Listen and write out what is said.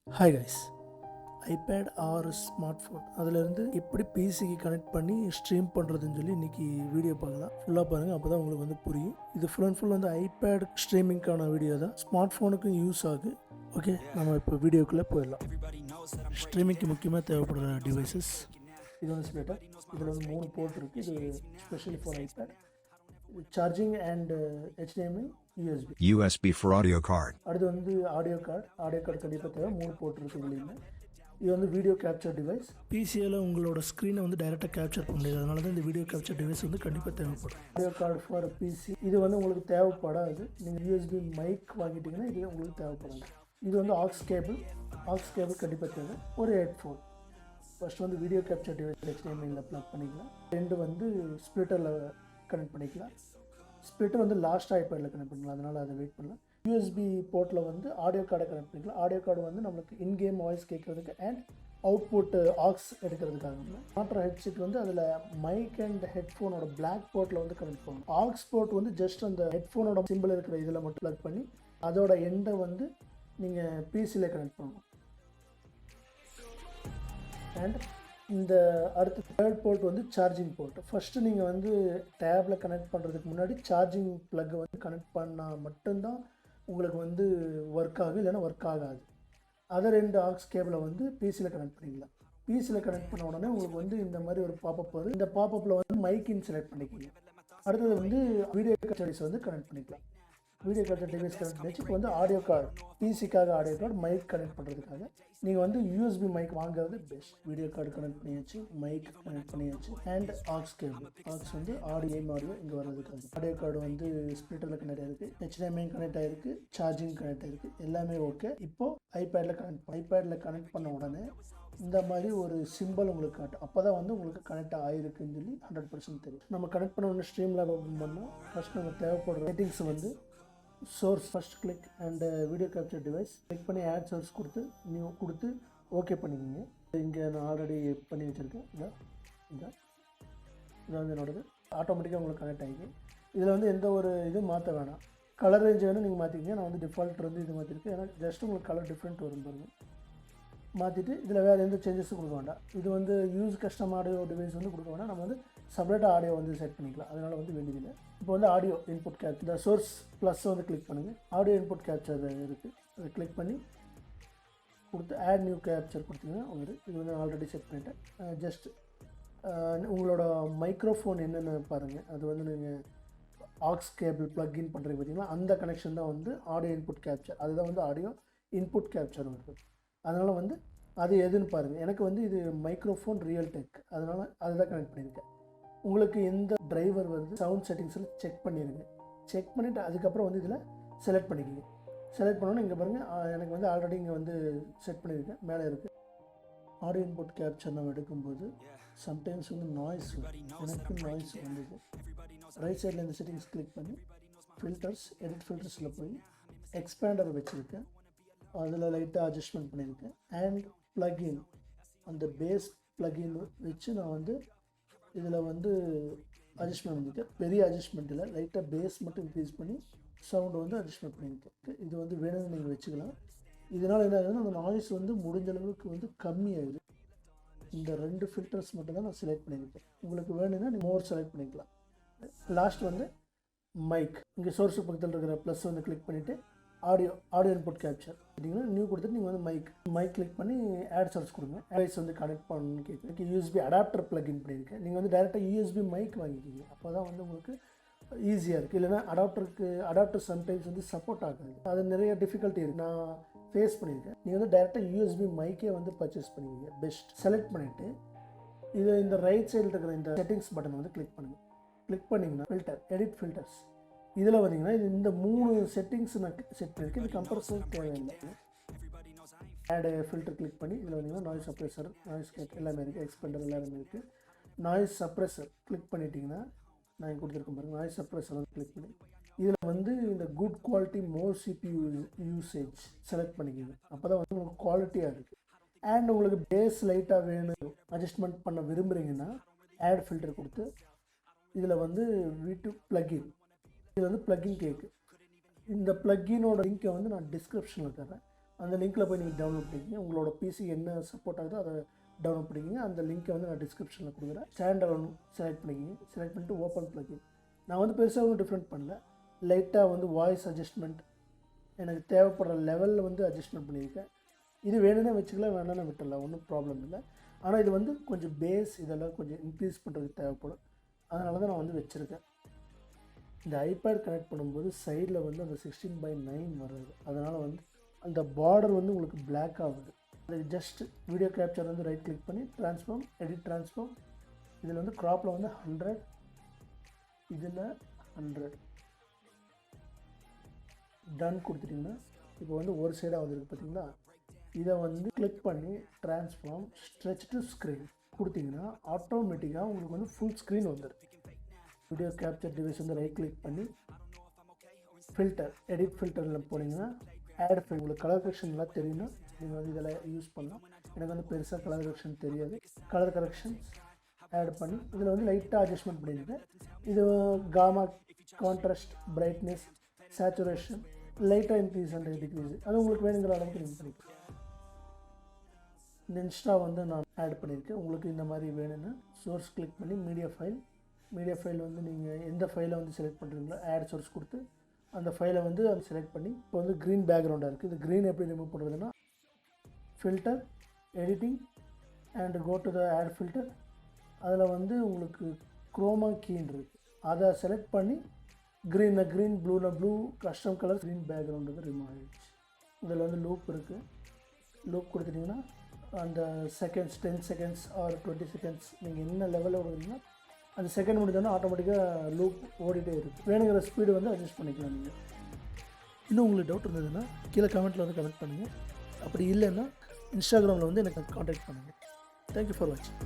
Hi guys, iPad or smartphone அதிலிருந்து எப்படி பிசிக்கு கனெக்ட் பண்ணி ஸ்ட்ரீம் பண்ணுறதுன்னு சொல்லி இன்றைக்கி வீடியோ பார்க்கலாம். ஃபுல்லாக பாருங்கள், அப்போ தான் உங்களுக்கு வந்து புரியும். இது ஃபுல் அண்ட் ஃபுல் வந்து ஐபேட் ஸ்ட்ரீமிங்கான வீடியோ தான், ஸ்மார்ட் ஃபோனுக்கும் யூஸ் ஆகுது. ஓகே, நம்ம இப்போ வீடியோக்குள்ளே போயிடலாம். ஸ்ட்ரீமிங்க்கு முக்கியமாக தேவைப்படுற டிவைசஸ் இது வந்து ஸ்ப்ளிட்டர். இதில் வந்து 3 போர்ட் இருக்குது. இது specially for iPad. Charging and HDMI USB for audio card. அடுத்து வந்து ஆடியோ கார்டு கண்டிப்பாக தேவை. 3 போர்ட் இருக்குது வெளியில். இது வந்து வீடியோ கேப்சர் டிவைஸ். பிசியில் உங்களோட ஸ்க்ரீனை வந்து டைரெக்டாக கேப்சர் பண்ண முடியாது, அதனால தான் இந்த வீடியோ கேப்சர் டிவைஸ் வந்து கண்டிப்பாக தேவைப்படும். ஆடியோ கார்டு ஃபார் பிசி இது வந்து உங்களுக்கு தேவைப்படாது. நீங்கள் USB மைக் வாங்கிட்டீங்கன்னா இது உங்களுக்கு தேவைப்படாது. இது வந்து ஆக்ஸ் கேபிள் கண்டிப்பாக தேவை. ஒரு ஹெட்ஃபோன். ஃபர்ஸ்ட் வந்து வீடியோ கேப்சர் டிவைஸ் HDMIயில் ப்ளக் பண்ணிக்கலாம். 2 வந்து ஸ்ப்ளிட்டரில் கனெக்ட் பண்ணிக்கலாம். ஸ்ப்ளிட்டர் வந்து லாஸ்ட் ஐபேடில் கனெக்ட் பண்ணிக்கலாம், அதனால் அதை வெயிட் பண்ணலாம். USB போர்ட்டில் வந்து ஆடியோ கார்டை கனெக்ட் பண்ணிக்கலாம். ஆடியோ கார்டு வந்து நம்மளுக்கு இன்கேம் வாய்ஸ் கேட்குறதுக்கு அண்ட் அவுட்புட் ஆக்ஸ் எடுக்கிறதுக்காக. மாற்ற ஹெட்செட் வந்து அதில் மைக் அண்ட் ஹெட்ஃபோனோட பிளாக் போர்ட்டில் வந்து கனெக்ட் பண்ணணும். ஆக்ஸ் போர்ட் வந்து ஜஸ்ட் அந்த ஹெட்ஃபோனோட சிம்பிள் இருக்கிற இதில் மட்டும் ப்ளக் பண்ணி அதோட எண்டை வந்து நீங்கள் பிசியில் கனெக்ட் பண்ணணும். அண்ட் இந்த அடுத்து தேர்ட் போர்ட் வந்து சார்ஜிங் போர்ட். ஃபஸ்ட்டு நீங்கள் வந்து டேப்பில் கனெக்ட் பண்ணுறதுக்கு முன்னாடி சார்ஜிங் ப்ளக்கை வந்து கனெக்ட் பண்ணால் மட்டும்தான் உங்களுக்கு வந்து ஒர்க் ஆகும், இல்லைன்னா ஒர்க் ஆகாது. அதை 2 ஆக்ஸ் கேபிளை வந்து பிசியில் கனெக்ட் பண்ணிக்கலாம். பிசியில் கனெக்ட் பண்ண உடனே உங்களுக்கு வந்து இந்த மாதிரி ஒரு பாப்பப் வரும். இந்த பாப்பப்பில் வந்து மைக்கின் செலக்ட் பண்ணிக்கலாம். அடுத்தது வந்து வீடியோ கேப்சர் வந்து கனெக்ட் பண்ணிக்கலாம். வீடியோ கேப்சர் டிவைஸ் கனெக்ட் பண்ணிச்சு. இப்போ வந்து ஆடியோ கார்டு, பிசிக்காக ஆடியோ கார்டு, மைக் கனெக்ட் பண்ணுறதுக்காக நீங்கள் வந்து USB மைக் வாங்குறது பெஸ்ட். வீடியோ கார்டு கனெக்ட் பண்ணியாச்சு, மைக் கனெக்ட் பண்ணியாச்சு, அண்ட் ஆக்ஸ் கேபிள். ஆக்ஸ் வந்து ஆடியோ இங்கே வர்றதுக்காக. ஆடியோ கார்டு வந்து ஸ்ப்ளிட்டரில் கனெக்ட் ஆகிருக்கு, HDMI கனெக்ட் ஆகிருக்கு, சார்ஜிங் கனெக்ட் ஆகிருக்கு, எல்லாமே ஓகே. இப்போது ஐபேடில் கனெக்ட் பண்ண உடனே இந்த மாதிரி ஒரு சிம்பிள் உங்களுக்கு காட்டும். அப்போ தான் வந்து உங்களுக்கு கனெக்ட் ஆகிருக்குன்னு சொல்லி 100% தெரியும். நம்ம கனெக்ட் பண்ண உடனே ஸ்ட்ரீம்லேப் ஓப்பன் பண்ணால் ஃபஸ்ட் நம்ம தேவைப்படுற செட்டிங்ஸ் வந்து source first click and video capture device click பண்ணி ஆட் சோர்ஸ் கொடுத்து நியூ கொடுத்து ஓகே பண்ணிக்கோங்க. இங்கே நான் ஆல்ரெடி பண்ணி வச்சுருக்கேன். இதான் வந்து என்னோடது ஆட்டோமேட்டிக்காக உங்களுக்கு கனெக்ட் ஆகிக்கும். இதில் வந்து எந்த ஒரு இதுவும் மாற்ற வேணாம். கலர் ரேஞ்ச் வேணும் நீங்கள் மாற்றிக்கிங்க. நான் வந்து டிஃபால்ட் வந்து இது மாற்றிருக்கேன், ஏன்னா ஜஸ்ட் உங்களுக்கு கலர் டிஃப்ரெண்ட் வரும் பாருங்கள். மாற்றிட்டு இதில் வேறு எந்த சேஞ்சஸும் கொடுக்க வேண்டாம். இது வந்து யூஸ் கஸ்டம் ஆடியோ டிவைஸ் வந்து கொடுக்க வேண்டாம். நம்ம வந்து செப்பரேட்டாக ஆடியோ வந்து செட் பண்ணிக்கலாம், அதனால் வந்து வேண்டியதில்லை. இப்போ வந்து ஆடியோ இன்புட் கேப்சர், இந்த சோர்ஸ் ப்ளஸ் வந்து கிளிக் பண்ணுங்கள். ஆடியோ இன்புட் கேப்சர் இருக்குது, அதை கிளிக் பண்ணி கொடுத்து ஆட் நியூ கேப்சர் கொடுத்தீங்கன்னா உங்களுக்கு இது வந்து ஆல்ரெடி செட் பண்ணிட்டேன். ஜஸ்ட் உங்களோட மைக்ரோஃபோன் என்னென்னு பாருங்கள். அது வந்து நீங்கள் ஆக்ஸ் கேபிள் ப்ளக்இன் பண்ணுறீங்க பார்த்தீங்கன்னா, அந்த கனெக்ஷன் தான் வந்து ஆடியோ இன்புட் கேப்சர். அதுதான் வந்து ஆடியோ இன்புட் கேப்சர் வருது. அதனால் வந்து அது எதுன்னு பாருங்கள். எனக்கு வந்து இது மைக்ரோஃபோன் ரியல் டெக், அதனால் அதுதான் கனெக்ட் பண்ணியிருக்கேன். உங்களுக்கு எந்த டிரைவர் வருது சவுண்ட் செட்டிங்ஸில் செக் பண்ணிடுங்க. செக் பண்ணிவிட்டு அதுக்கப்புறம் வந்து இதில் செலக்ட் பண்ணிக்கோங்க. செலக்ட் பண்ணோன்னே இங்கே பாருங்கள், எனக்கு வந்து ஆல்ரெடி இங்கே வந்து செட் பண்ணியிருக்கேன், மேலே இருக்குது. ஆடியோ இன்புட் கேப்சர் நம்ம எடுக்கும்போது சம்டைம்ஸ் வந்து நாய்ஸ் வரும். எனக்கு நாய்ஸ் வந்தது. ரைட் சைடில் இந்த செட்டிங்ஸ் கிளிக் பண்ணி ஃபில்டர்ஸ், எடிட் ஃபில்டர்ஸில் போய் எக்ஸ்பேண்டர் வச்சுருக்கேன், அதில் லைட்டாக அட்ஜஸ்ட்மெண்ட் பண்ணியிருக்கேன். அண்ட் ப்ளக்இன், அந்த பேஸ் ப்ளக்இன் வச்சு நான் வந்து இதில் வந்து அட்ஜஸ்ட்மெண்ட் பண்ணியிருக்கேன். பெரிய அட்ஜஸ்ட்மெண்ட் இல்லை, லைட்டாக பேஸ் மட்டும் இன்க்ரீஸ் பண்ணி சவுண்டு வந்து அட்ஜஸ்ட்மெண்ட் பண்ணியிருக்கேன். இது வந்து வேணும்னு நீங்கள் வச்சுக்கலாம். இதனால் என்ன ஆகுதுன்னா அந்த நாய்ஸ் வந்து முடிஞ்ச அளவுக்கு வந்து கம்மியாகுது. இந்த 2 ஃபில்டர்ஸ் மட்டும் தான் நான் செலக்ட் பண்ணியிருக்கேன். உங்களுக்கு வேணும்னா நீங்கள் மோர் செலக்ட் பண்ணிக்கலாம். லாஸ்ட் வந்து மைக், இங்கே சோர்ஸ் பக்கத்தில் இருக்கிற ப்ளஸ் வந்து கிளிக் பண்ணிவிட்டு ஆடியோ இன்புட் கேப்சர் பார்த்தீங்கன்னா நியூ கொடுத்துட்டு நீங்கள் வந்து மைக் கிளிக் பண்ணி ஆட் சோர்ஸ் கொடுங்க. டிவைஸ் வந்து கனெக்ட் பண்ணணும்னு கேட்குறேன். USB அடாப்டர் ப்ளக்இன் பண்ணியிருக்கேன். நீங்கள் வந்து டேரெக்டாக USB மைக் வாங்கிக்கிங்க, அப்போ தான் வந்து உங்களுக்கு ஈஸியாக இருக்குது. இல்லைனா அடாப்டர் சம்டைம்ஸ் வந்து சப்போர்ட் ஆகாது, அது நிறைய டிஃபிகல்ட்டி இருக்குது, நான் ஃபேஸ் பண்ணியிருக்கேன். நீங்கள் வந்து டேரெக்டாக USB மைக்கே வந்து பர்ச்சேஸ் பண்ணிக்கிங்க பெஸ்ட். செலக்ட் பண்ணிவிட்டு இது இந்த ரைட் சைடில் இருக்கிற இந்த செட்டிங்ஸ் பட்டன் வந்து கிளிக் பண்ணுங்கள். கிளிக் பண்ணிங்கன்னா ஃபில்டர், எடிட் ஃபில்டர்ஸ், இதில் பார்த்தீங்கன்னா இது இந்த 3 செட்டிங்ஸ் நான் செட் பண்ணியிருக்கேன். இது கம்பல்சரி தேவையில்லை. ஆட் ஃபில்டர் கிளிக் பண்ணி இதில் வந்தீங்கன்னா நாய்ஸ் சப்ரெசர், நாய்ஸ் கேட் எல்லாமே இருக்குது, எக்ஸ்பெண்டர் எல்லாமே இருக்குது. நாய்ஸ் சப்ரெசர் கிளிக் பண்ணிட்டீங்கன்னா நான் இங்கே கொடுத்துருக்கேன் பாருங்கள். நாய்ஸ் சப்ரெசர் வந்து கிளிக் பண்ணி இதில் வந்து இந்த குட் குவாலிட்டி மோர் CPU யூசேஜ் செலக்ட் பண்ணிக்கிங்க. அப்போ தான் வந்து உங்களுக்கு குவாலிட்டியாக இருக்குது. அண்ட் உங்களுக்கு பேஸ் லைட்டாக வேணும், அட்ஜஸ்ட்மெண்ட் பண்ண விரும்புகிறீங்கன்னா ஆட் ஃபில்டர் கொடுத்து இதில் வந்து V2 ப்ளக்இன், இது வந்து ப்ளக்இன் கேக்கு. இந்த ப்ளக்இனோட லிங்க்கை வந்து நான் டிஸ்கிரிப்ஷனில் தரேன், அந்த லிங்க்கில் போய் நீங்கள் டவுன்லோட் பண்ணிக்கிங்க. உங்களோட பிசி என்ன சப்போர்ட் ஆகுதோ அதை டவுன்லோட் பண்ணிக்கிங்க. அந்த லிங்க்கை வந்து நான் டிஸ்கிரிப்ஷனில் கொடுக்குறேன். ஸ்டாண்ட் அலோன் செலக்ட் பண்ணிக்கிங்க. செலக்ட் பண்ணிட்டு ஓப்பன் ப்ளகின். நான் வந்து பெருசாக ஒன்றும் டிஃப்ரெண்ட் பண்ணல. லைட்டாக வந்து வாய்ஸ் அட்ஜஸ்ட்மெண்ட் எனக்கு தேவைப்படுற லெவலில் வந்து அட்ஜஸ்ட்மெண்ட் பண்ணியிருக்கேன். இது வேணும்னா வச்சுக்கலாம், வேணாலும் விட்டுடலாம், ஒன்றும் ப்ராப்ளம் இல்லை. ஆனால் இது வந்து கொஞ்சம் பேஸ் இதெல்லாம் கொஞ்சம் இன்க்ரீஸ் பண்ணுறதுக்கு தேவைப்படும். அதனால தான் நான் வந்து வச்சுருக்கேன். இந்த ஐபேட் கனெக்ட் பண்ணும்போது சைடில் வந்து அந்த 16:9 வருது. அதனால் வந்து அந்த பார்டர் வந்து உங்களுக்கு பிளாக் ஆகுது. அதுக்கு ஜஸ்ட் வீடியோ கேப்சர் வந்து ரைட் கிளிக் பண்ணி ட்ரான்ஸ்ஃபார்ம், எடிட் ட்ரான்ஸ்ஃபார்ம், இதில் வந்து க்ராப்பில் வந்து 100, இதில் 100 டன் கொடுத்துட்டிங்கன்னா இப்போ வந்து ஒரு சைடாக வந்துருக்கு பார்த்தீங்களா. இதை வந்து கிளிக் பண்ணி ட்ரான்ஸ்ஃபார்ம் ஸ்ட்ரெச் டு ஸ்க்ரீன் கொடுத்தீங்கன்னா ஆட்டோமேட்டிக்காக உங்களுக்கு வந்து ஃபுல் ஸ்க்ரீன் வந்துடும். வீடியோ கேப்சர் டிவைஸ் வந்து ரைட் கிளிக் பண்ணி ஃபில்டர், எடிட் ஃபில்டரில் போனீங்கன்னா ஆட் ஃபில், உங்களுக்கு கலர் கரெக்ஷன்லாம் தெரியும்னா நீங்கள் வந்து இதில் யூஸ் பண்ணலாம். எனக்கு வந்து பெருசாக கலர் கரெக்ஷன் தெரியாது. கலர் கரெக்ஷன்ஸ் ஆட் பண்ணி இதில் வந்து லைட்டாக அட்ஜஸ்ட்மெண்ட் பண்ணியிருக்கேன். இது காமா, கான்ட்ராஸ்ட், பிரைட்னஸ், சேச்சுரேஷன் லைட்டாக இன்க்ரீஸ் அண்ட் டிக்ரீஸ் அது உங்களுக்கு வேணுங்கிற அளவுக்கு நீங்கள் பண்ணிக்கலாம். இந்த இன்ஸ்டா வந்து நான் ஆட் பண்ணியிருக்கேன். உங்களுக்கு இந்த மாதிரி வேணும்னா சோர்ஸ் கிளிக் பண்ணி மீடியா ஃபைல் வந்து நீங்கள் எந்த ஃபைலை வந்து செலக்ட் பண்ணுறீங்களோ ஆட் சோர்ஸ் கொடுத்து அந்த ஃபைலை வந்து செலக்ட் பண்ணி இப்போ வந்து க்ரீன் பேக்ரவுண்டாக இருக்குது. இது க்ரீன் எப்படி ரிமூவ் பண்ணுறதுன்னா filter, editing and go to the add filter. அதில் வந்து உங்களுக்கு குரோமா கீன்னு இருக்குது, அதை செலக்ட் பண்ணி green, blue, custom colour green background வந்து ரிமூவ் ஆகிடுச்சு. இதில் வந்து லூப் இருக்குது. லூப் கொடுத்துட்டிங்கன்னா அந்த செகண்ட்ஸ் 10 செகண்ட்ஸ் ஆர் 20 செகண்ட்ஸ் நீங்கள் என்ன லெவலில் ஓடுறீங்கன்னா அந்த செகண்ட் முடிஞ்சோன்னா ஆட்டோமேட்டிக்காக லூப் ஓடிட்டே இருக்குது. வேணுங்கிற ஸ்பீடு வந்து அட்ஜஸ்ட் பண்ணிக்கலாம். நீங்கள் இன்னும் உங்களுக்கு டவுட் இருந்ததுன்னா கீழே கமெண்ட்டில் வந்து கமெண்ட் பண்ணுங்கள். அப்படி இல்லைன்னா இன்ஸ்டாகிராமில் வந்து எனக்கு காண்டாக்ட் பண்ணுங்கள். தேங்க்யூ ஃபார் வாட்சிங்.